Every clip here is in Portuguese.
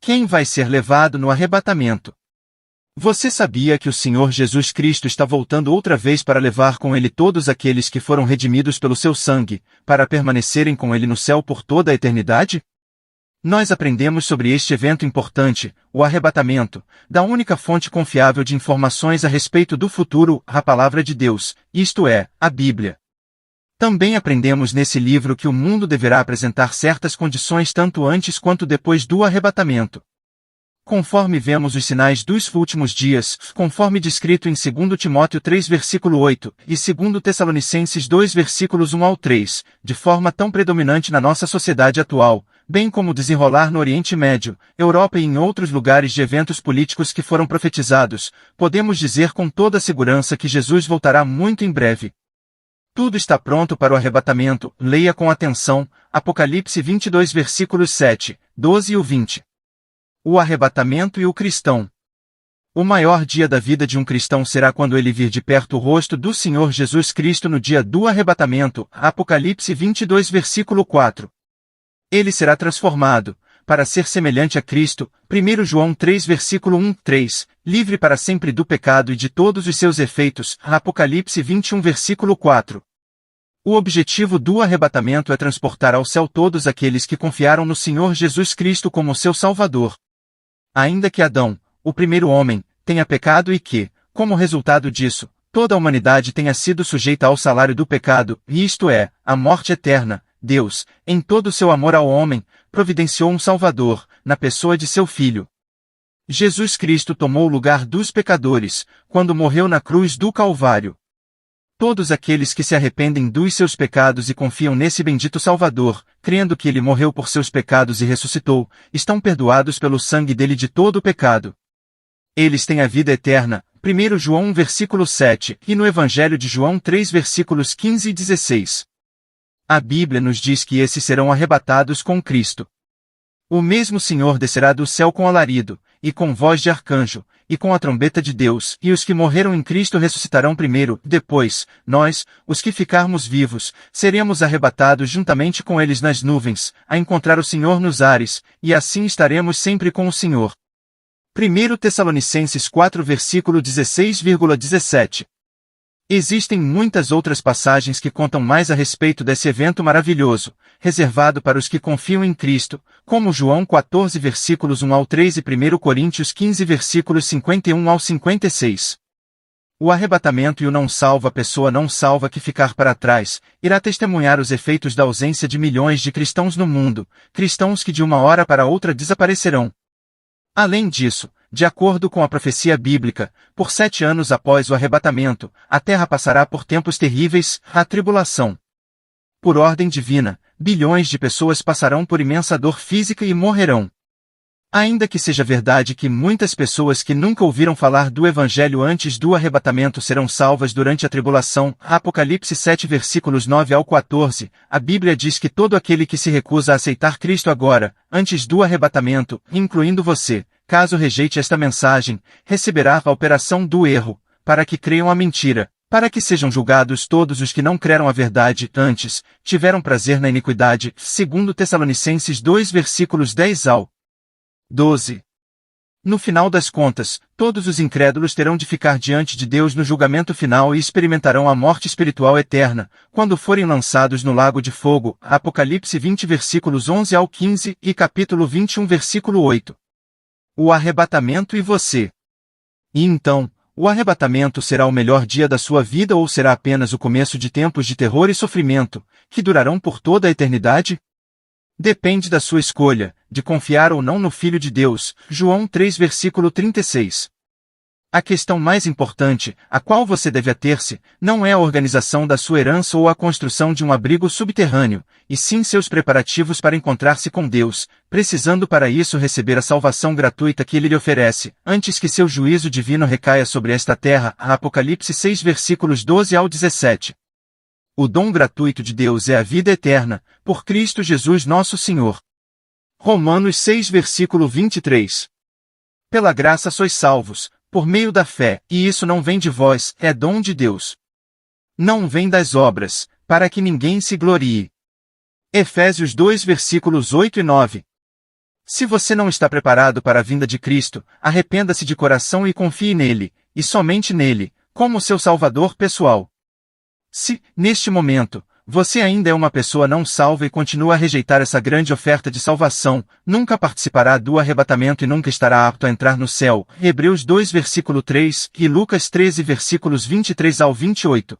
Quem vai ser levado no arrebatamento? Você sabia que o Senhor Jesus Cristo está voltando outra vez para levar com ele todos aqueles que foram redimidos pelo seu sangue, para permanecerem com ele no céu por toda a eternidade? Nós aprendemos sobre este evento importante, o arrebatamento, da única fonte confiável de informações a respeito do futuro, a Palavra de Deus, isto é, a Bíblia. Também aprendemos nesse livro que o mundo deverá apresentar certas condições tanto antes quanto depois do arrebatamento. Conforme vemos os sinais dos últimos dias, conforme descrito em 2 Timóteo 3 versículo 8, e 2 Tessalonicenses 2 versículos 1 ao 3, de forma tão predominante na nossa sociedade atual, bem como o desenrolar no Oriente Médio, Europa e em outros lugares de eventos políticos que foram profetizados, podemos dizer com toda segurança que Jesus voltará muito em breve. Tudo está pronto para o arrebatamento, leia com atenção, Apocalipse 22 versículos 7, 12 e 20. O arrebatamento e o cristão. O maior dia da vida de um cristão será quando ele vir de perto o rosto do Senhor Jesus Cristo no dia do arrebatamento, Apocalipse 22 versículo 4. Ele será transformado, para ser semelhante a Cristo, 1 João 3 versículo 1-3, livre para sempre do pecado e de todos os seus efeitos, Apocalipse 21 versículo 4. O objetivo do arrebatamento é transportar ao céu todos aqueles que confiaram no Senhor Jesus Cristo como seu Salvador. Ainda que Adão, o primeiro homem, tenha pecado e que, como resultado disso, toda a humanidade tenha sido sujeita ao salário do pecado, isto é, a morte eterna, Deus, em todo o seu amor ao homem, providenciou um Salvador, na pessoa de seu Filho. Jesus Cristo tomou o lugar dos pecadores, quando morreu na cruz do Calvário. Todos aqueles que se arrependem dos seus pecados e confiam nesse bendito Salvador, crendo que ele morreu por seus pecados e ressuscitou, estão perdoados pelo sangue dele de todo o pecado. Eles têm a vida eterna, 1 João 1 versículo 7, e no Evangelho de João 3 versículos 15 e 16. A Bíblia nos diz que esses serão arrebatados com Cristo. O mesmo Senhor descerá do céu com alarido, e com voz de arcanjo, e com a trombeta de Deus, e os que morreram em Cristo ressuscitarão primeiro, depois, nós, os que ficarmos vivos, seremos arrebatados juntamente com eles nas nuvens, a encontrar o Senhor nos ares, e assim estaremos sempre com o Senhor. 1 Tessalonicenses 4 versículo 16,17. Existem muitas outras passagens que contam mais a respeito desse evento maravilhoso, reservado para os que confiam em Cristo, como João 14 versículos 1 ao 3 e 1 Coríntios 15 versículos 51 ao 56. O arrebatamento e o não salvo a pessoa não salva que ficar para trás, irá testemunhar os efeitos da ausência de milhões de cristãos no mundo, cristãos que de uma hora para outra desaparecerão. Além disso, de acordo com a profecia bíblica, por 7 anos após o arrebatamento, a terra passará por tempos terríveis, a tribulação. Por ordem divina, bilhões de pessoas passarão por imensa dor física e morrerão. Ainda que seja verdade que muitas pessoas que nunca ouviram falar do Evangelho antes do arrebatamento serão salvas durante a tribulação, Apocalipse 7 versículos 9 ao 14, a Bíblia diz que todo aquele que se recusa a aceitar Cristo agora, antes do arrebatamento, incluindo você, caso rejeite esta mensagem, receberá a operação do erro, para que creiam a mentira, para que sejam julgados todos os que não creram a verdade antes, tiveram prazer na iniquidade, 2 Tessalonicenses 2 versículos 10 ao 12. No final das contas, todos os incrédulos terão de ficar diante de Deus no julgamento final e experimentarão a morte espiritual eterna, quando forem lançados no lago de fogo, Apocalipse 20 versículos 11 ao 15 e capítulo 21 versículo 8. O arrebatamento e você. E então, o arrebatamento será o melhor dia da sua vida ou será apenas o começo de tempos de terror e sofrimento, que durarão por toda a eternidade? Depende da sua escolha, de confiar ou não no Filho de Deus, João 3 versículo 36. A questão mais importante, a qual você deve ater-se, não é a organização da sua herança ou a construção de um abrigo subterrâneo, e sim seus preparativos para encontrar-se com Deus, precisando para isso receber a salvação gratuita que Ele lhe oferece, antes que seu juízo divino recaia sobre esta terra, Apocalipse 6 versículos 12 ao 17. O dom gratuito de Deus é a vida eterna, por Cristo Jesus nosso Senhor. Romanos 6 versículo 23. Pela graça sois salvos, por meio da fé, e isso não vem de vós, é dom de Deus. Não vem das obras, para que ninguém se glorie. Efésios 2 versículos 8 e 9. Se você não está preparado para a vinda de Cristo, arrependa-se de coração e confie nele, e somente nele, como seu Salvador pessoal. Se, neste momento, você ainda é uma pessoa não salva e continua a rejeitar essa grande oferta de salvação, nunca participará do arrebatamento e nunca estará apto a entrar no céu. Hebreus 2 versículo 3 e Lucas 13 versículos 23 ao 28.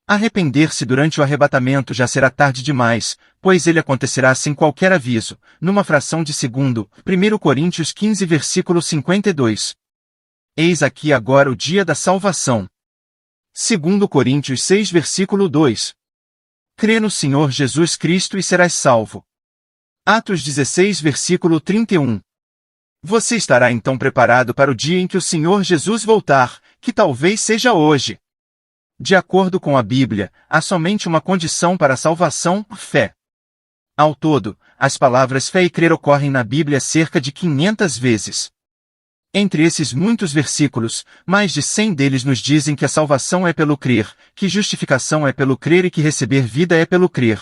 Arrepender-se durante o arrebatamento já será tarde demais, pois ele acontecerá sem qualquer aviso, numa fração de segundo. 1 Coríntios 15 versículo 52. Eis aqui agora o dia da salvação. 2 Coríntios 6 versículo 2. Crê no Senhor Jesus Cristo e serás salvo. Atos 16 versículo 31. Você estará então preparado para o dia em que o Senhor Jesus voltar, que talvez seja hoje. De acordo com a Bíblia, há somente uma condição para a salvação: fé. Ao todo, as palavras fé e crer ocorrem na Bíblia cerca de 500 vezes. Entre esses muitos versículos, mais de 100 deles nos dizem que a salvação é pelo crer, que justificação é pelo crer e que receber vida é pelo crer.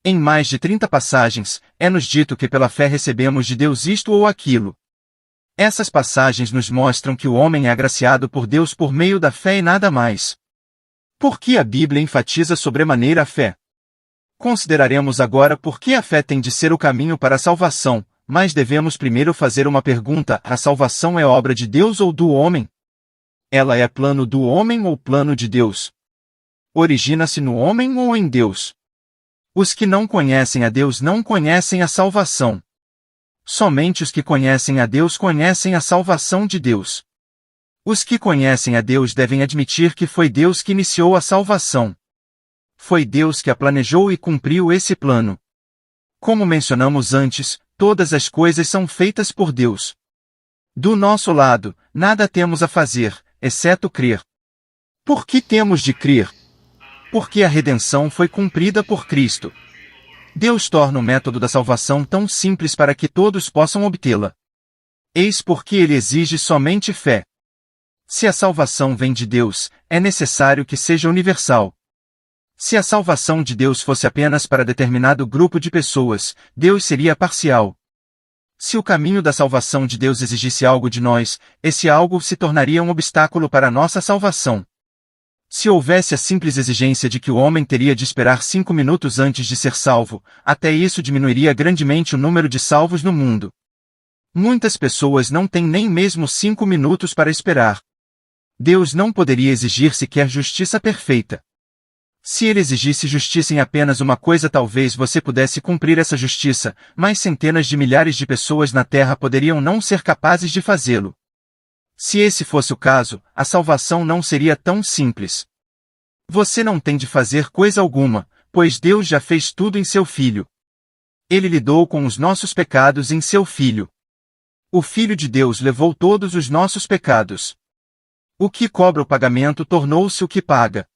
Em mais de 30 passagens, é-nos dito que pela fé recebemos de Deus isto ou aquilo. Essas passagens nos mostram que o homem é agraciado por Deus por meio da fé e nada mais. Por que a Bíblia enfatiza sobremaneira a fé? Consideraremos agora por que a fé tem de ser o caminho para a salvação, mas devemos primeiro fazer uma pergunta: a salvação é obra de Deus ou do homem? Ela é plano do homem ou plano de Deus? Origina-se no homem ou em Deus? Os que não conhecem a Deus não conhecem a salvação. Somente os que conhecem a Deus conhecem a salvação de Deus. Os que conhecem a Deus devem admitir que foi Deus que iniciou a salvação. Foi Deus que a planejou e cumpriu esse plano. Como mencionamos antes, todas as coisas são feitas por Deus. Do nosso lado, nada temos a fazer, exceto crer. Por que temos de crer? Porque a redenção foi cumprida por Cristo. Deus torna o método da salvação tão simples para que todos possam obtê-la. Eis porque ele exige somente fé. Se a salvação vem de Deus, é necessário que seja universal. Se a salvação de Deus fosse apenas para determinado grupo de pessoas, Deus seria parcial. Se o caminho da salvação de Deus exigisse algo de nós, esse algo se tornaria um obstáculo para a nossa salvação. Se houvesse a simples exigência de que o homem teria de esperar 5 minutos antes de ser salvo, até isso diminuiria grandemente o número de salvos no mundo. Muitas pessoas não têm nem mesmo 5 minutos para esperar. Deus não poderia exigir sequer justiça perfeita. Se ele exigisse justiça em apenas uma coisa, talvez você pudesse cumprir essa justiça, mas centenas de milhares de pessoas na Terra poderiam não ser capazes de fazê-lo. Se esse fosse o caso, a salvação não seria tão simples. Você não tem de fazer coisa alguma, pois Deus já fez tudo em seu Filho. Ele lidou com os nossos pecados em seu Filho. O Filho de Deus levou todos os nossos pecados. O que cobra o pagamento tornou-se o que paga.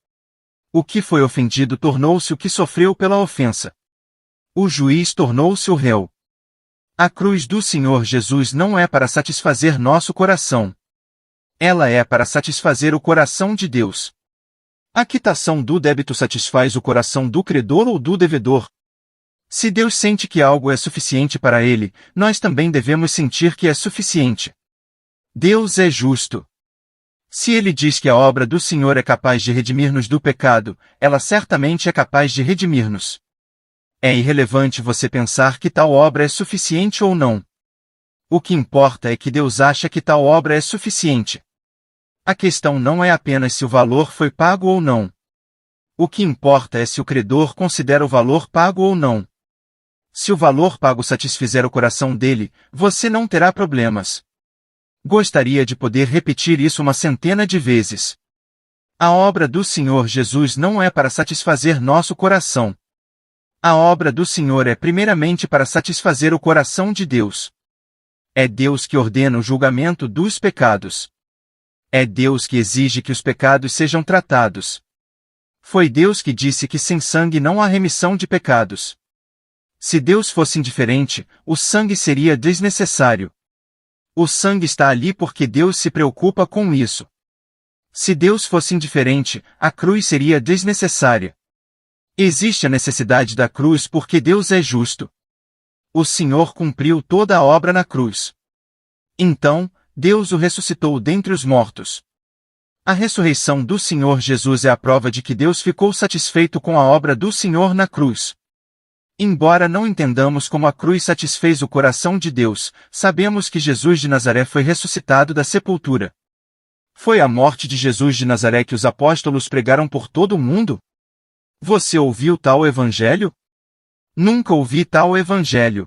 O que foi ofendido tornou-se o que sofreu pela ofensa. O juiz tornou-se o réu. A cruz do Senhor Jesus não é para satisfazer nosso coração. Ela é para satisfazer o coração de Deus. A quitação do débito satisfaz o coração do credor ou do devedor? Se Deus sente que algo é suficiente para ele, nós também devemos sentir que é suficiente. Deus é justo. Se ele diz que a obra do Senhor é capaz de redimir-nos do pecado, ela certamente é capaz de redimir-nos. É irrelevante você pensar que tal obra é suficiente ou não. O que importa é que Deus acha que tal obra é suficiente. A questão não é apenas se o valor foi pago ou não. O que importa é se o credor considera o valor pago ou não. Se o valor pago satisfizer o coração dele, você não terá problemas. Gostaria de poder repetir isso uma centena de vezes. A obra do Senhor Jesus não é para satisfazer nosso coração. A obra do Senhor é primeiramente para satisfazer o coração de Deus. É Deus que ordena o julgamento dos pecados. É Deus que exige que os pecados sejam tratados. Foi Deus que disse que sem sangue não há remissão de pecados. Se Deus fosse indiferente, o sangue seria desnecessário. O sangue está ali porque Deus se preocupa com isso. Se Deus fosse indiferente, a cruz seria desnecessária. Existe a necessidade da cruz porque Deus é justo. O Senhor cumpriu toda a obra na cruz. Então, Deus o ressuscitou dentre os mortos. A ressurreição do Senhor Jesus é a prova de que Deus ficou satisfeito com a obra do Senhor na cruz. Embora não entendamos como a cruz satisfez o coração de Deus, sabemos que Jesus de Nazaré foi ressuscitado da sepultura. Foi a morte de Jesus de Nazaré que os apóstolos pregaram por todo o mundo? Você ouviu tal evangelho? Nunca ouvi tal evangelho.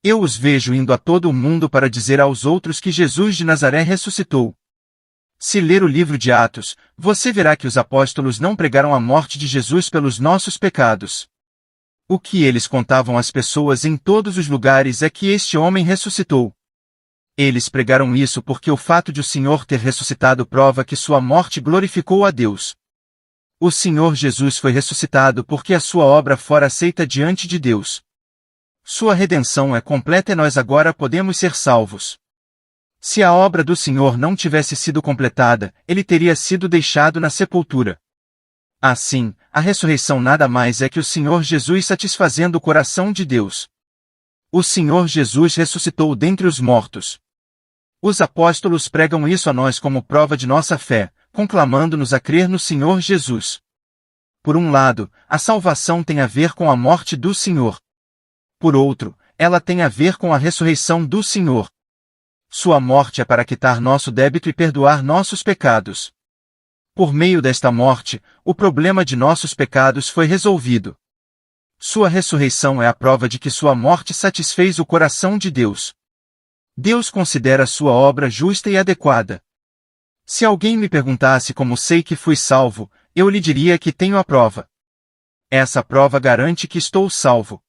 Eu os vejo indo a todo o mundo para dizer aos outros que Jesus de Nazaré ressuscitou. Se ler o livro de Atos, você verá que os apóstolos não pregaram a morte de Jesus pelos nossos pecados. O que eles contavam às pessoas em todos os lugares é que este homem ressuscitou. Eles pregaram isso porque o fato de o Senhor ter ressuscitado prova que sua morte glorificou a Deus. O Senhor Jesus foi ressuscitado porque a sua obra fora aceita diante de Deus. Sua redenção é completa e nós agora podemos ser salvos. Se a obra do Senhor não tivesse sido completada, ele teria sido deixado na sepultura. Assim, a ressurreição nada mais é que o Senhor Jesus satisfazendo o coração de Deus. O Senhor Jesus ressuscitou dentre os mortos. Os apóstolos pregam isso a nós como prova de nossa fé, conclamando-nos a crer no Senhor Jesus. Por um lado, a salvação tem a ver com a morte do Senhor. Por outro, ela tem a ver com a ressurreição do Senhor. Sua morte é para quitar nosso débito e perdoar nossos pecados. Por meio desta morte, o problema de nossos pecados foi resolvido. Sua ressurreição é a prova de que sua morte satisfez o coração de Deus. Deus considera sua obra justa e adequada. Se alguém me perguntasse como sei que fui salvo, eu lhe diria que tenho a prova. Essa prova garante que estou salvo.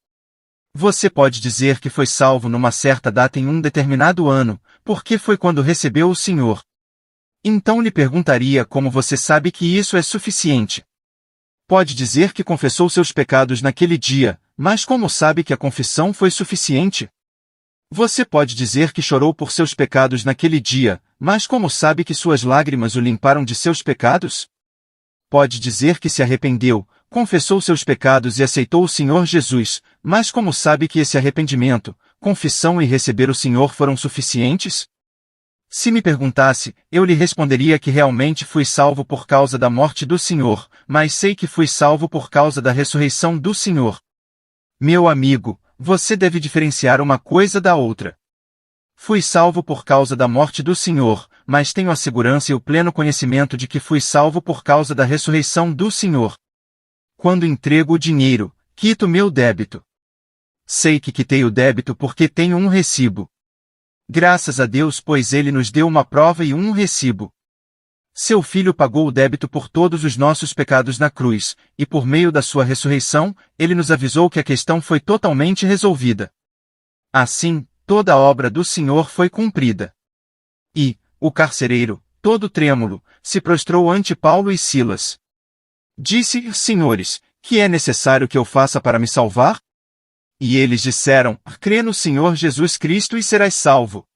Você pode dizer que foi salvo numa certa data em um determinado ano, porque foi quando recebeu o Senhor. Então lhe perguntaria como você sabe que isso é suficiente. Pode dizer que confessou seus pecados naquele dia, mas como sabe que a confissão foi suficiente? Você pode dizer que chorou por seus pecados naquele dia, mas como sabe que suas lágrimas o limparam de seus pecados? Pode dizer que se arrependeu, confessou seus pecados e aceitou o Senhor Jesus, mas como sabe que esse arrependimento, confissão e receber o Senhor foram suficientes? Se me perguntasse, eu lhe responderia que realmente fui salvo por causa da morte do Senhor, mas sei que fui salvo por causa da ressurreição do Senhor. Meu amigo, você deve diferenciar uma coisa da outra. Fui salvo por causa da morte do Senhor, mas tenho a segurança e o pleno conhecimento de que fui salvo por causa da ressurreição do Senhor. Quando entrego o dinheiro, quito meu débito. Sei que quitei o débito porque tenho um recibo. Graças a Deus, pois ele nos deu uma prova e um recibo. Seu Filho pagou o débito por todos os nossos pecados na cruz, e por meio da sua ressurreição, ele nos avisou que a questão foi totalmente resolvida. Assim, toda a obra do Senhor foi cumprida. E, o carcereiro, todo trêmulo, se prostrou ante Paulo e Silas. Disse: Senhores, que é necessário que eu faça para me salvar? E eles disseram: crê no Senhor Jesus Cristo e serás salvo.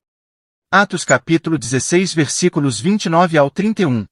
Atos capítulo 16 versículos 29 ao 31.